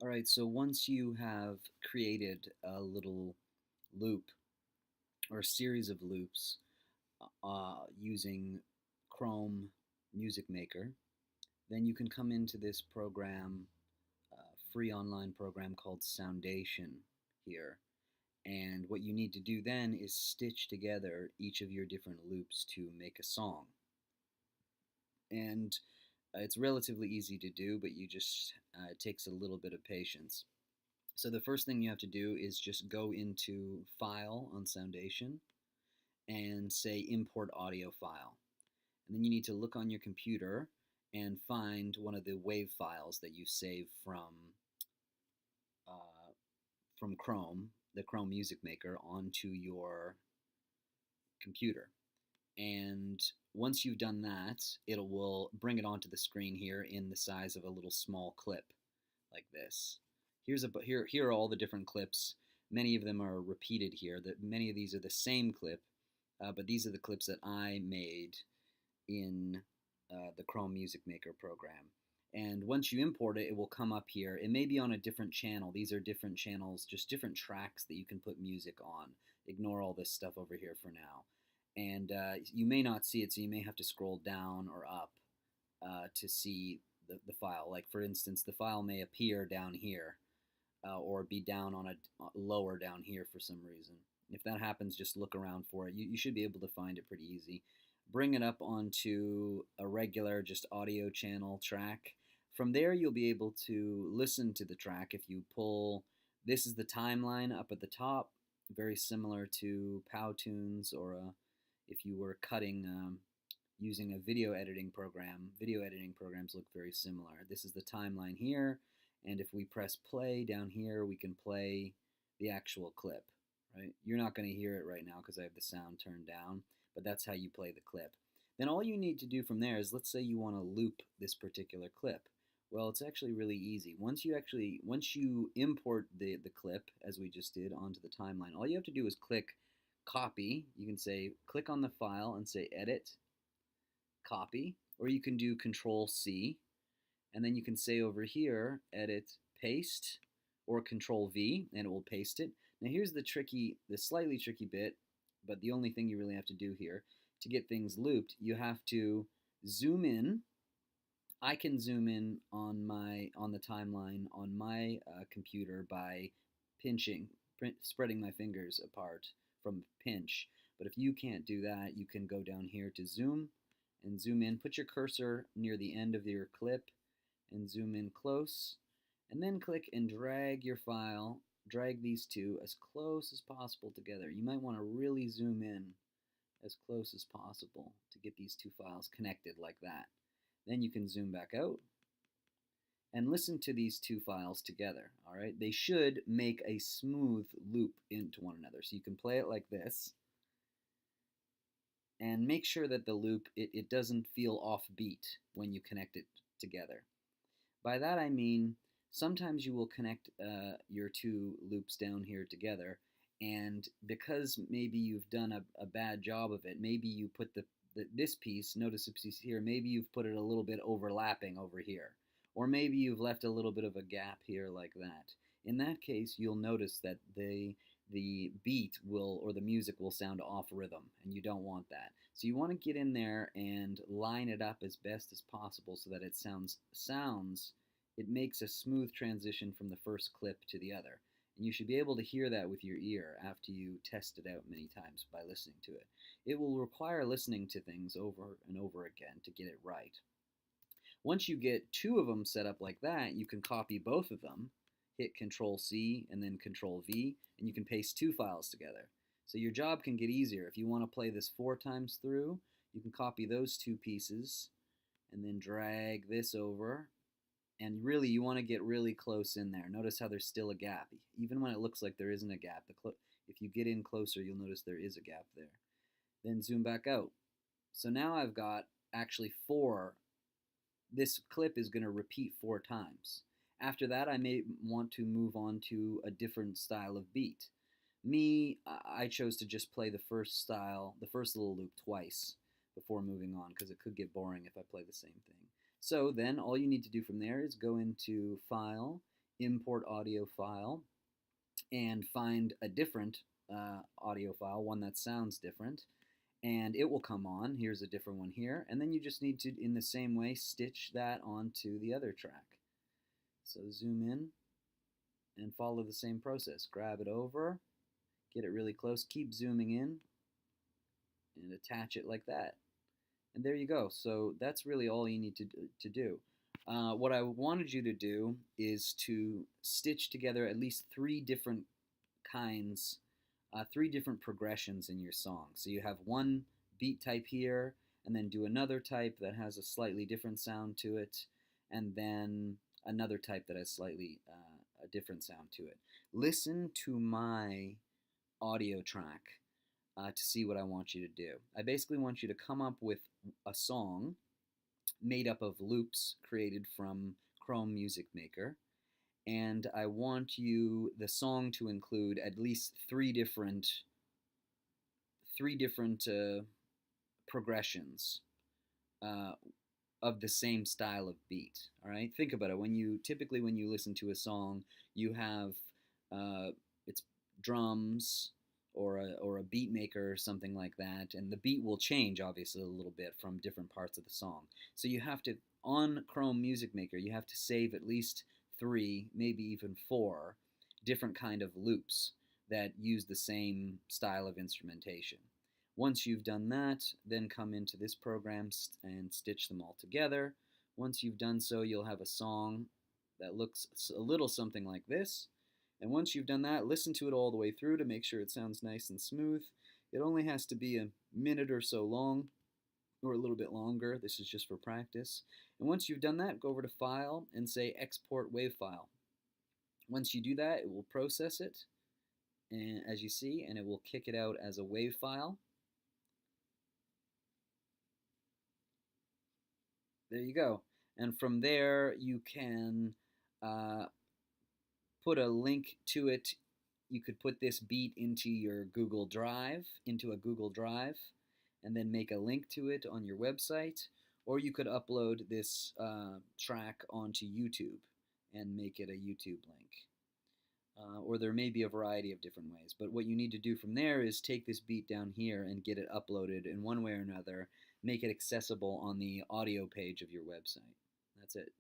All right, so once you have created a little loop or a series of loops using Chrome Music Maker, then you can come into this program, free online program called Soundation here. And what you need to do then is stitch together each of your different loops to make a song. And it's relatively easy to do, but it takes a little bit of patience. So the first thing you have to do is just go into File on Soundation and say Import Audio File. And then you need to look on your computer and find one of the WAV files that you save from Chrome, the Chrome Music Maker, onto your computer. And once you've done that, it will bring it onto the screen here in the size of a little small clip like this. Here are all the different clips. Many of them are repeated here. Many of these are the same clip, but these are the clips that I made in the Chrome Music Maker program. And once you import it, it will come up here. It may be on a different channel. These are different channels, just different tracks that you can put music on. Ignore all this stuff over here for now. And you may not see it, so you may have to scroll down or up to see the file. Like, for instance, the file may appear down here or be down on a lower down here for some reason. If that happens, just look around for it. You should be able to find it pretty easy. Bring it up onto a regular just audio channel track. From there, you'll be able to listen to the track. If you pull, this is the timeline up at the top, very similar to Powtoons, or if you were cutting using a video editing program. Video editing programs look very similar. This is the timeline here, and if we press play down here, we can play the actual clip. Right? You're not going to hear it right now because I have the sound turned down, but that's how you play the clip. Then all you need to do from there is, let's say you want to loop this particular clip. Well, it's actually really easy. Once you import the clip, as we just did, onto the timeline, all you have to do is click copy. You can say, click on the file and say edit, copy, or you can do Control C, and then you can say over here, edit, paste, or Control V, and it will paste it. Now here's the slightly tricky bit, but the only thing you really have to do here to get things looped, you have to zoom in. I can zoom in on the timeline on my computer by spreading my fingers apart from pinch. But if you can't do that, you can go down here to zoom and zoom in. Put your cursor near the end of your clip and zoom in close, and then click and drag your file. Drag these two as close as possible together. You might want to really zoom in as close as possible to get these two files connected like that. Then you can zoom back out and listen to these two files together. All right, they should make a smooth loop into one another. So you can play it like this and make sure that the loop, it doesn't feel offbeat when you connect it together. By that I mean, sometimes you will connect your two loops down here together, and because maybe you've done a bad job of it, maybe you put this piece, notice the piece here, maybe you've put it a little bit overlapping over here, or maybe you've left a little bit of a gap here like that. In that case, you'll notice that the beat or the music will sound off rhythm, and you don't want that. So you want to get in there and line it up as best as possible so that it it makes a smooth transition from the first clip to the other. And you should be able to hear that with your ear after you test it out many times by listening to it. It will require listening to things over and over again to get it right. Once you get two of them set up like that, you can copy both of them, hit Control C and then Control V, and you can paste two files together. So your job can get easier. If you want to play this 4 times through, you can copy those two pieces and then drag this over. And really, you want to get really close in there. Notice how there's still a gap. Even when it looks like there isn't a gap, if you get in closer, you'll notice there is a gap there. Then zoom back out. So now I've got actually 4. This clip is going to repeat 4 times. After that, I may want to move on to a different style of beat. I chose to just play the first little loop twice before moving on, because it could get boring if I play the same thing. So then all you need to do from there is go into File, import audio file, and find a different audio file, one that sounds different, and it will come on. Here's a different one here, and then you just need to, in the same way, stitch that onto the other track. So zoom in and follow the same process. Grab it over, get it really close, keep zooming in, and attach it like that. And there you go. So that's really all you need to do. What I wanted you to do is to stitch together at least three different kinds, three different progressions in your song. So you have one beat type here, and then do another type that has a slightly different sound to it, and then another type that has slightly a different sound to it. Listen to my audio track to see what I want you to do. I basically want you to come up with a song made up of loops created from Chrome Music Maker, and I want the song to include at least three different progressions of the same style of beat. All right, think about it. Typically when you listen to a song, you have it's drums or a beat maker or something like that, and the beat will change obviously a little bit from different parts of the song. So you have to, on Chrome Music Maker, you have to save at least 3, maybe even 4 different kind of loops that use the same style of instrumentation. Once you've done that, then come into this program and stitch them all together. Once you've done so, you'll have a song that looks a little something like this. And once you've done that, listen to it all the way through to make sure it sounds nice and smooth. It only has to be a minute or so long, or a little bit longer. This is just for practice. And once you've done that, go over to File and say Export WAV File. Once you do that, it will process it, and as you see, and it will kick it out as a WAV file. There you go. And from there, you can put a link to it. You could put this beat into your Google Drive, into a Google Drive, and then make a link to it on your website. Or you could upload this track onto YouTube and make it a YouTube link. Or there may be a variety of different ways. But what you need to do from there is take this beat down here and get it uploaded in one way or another, make it accessible on the audio page of your website. That's it.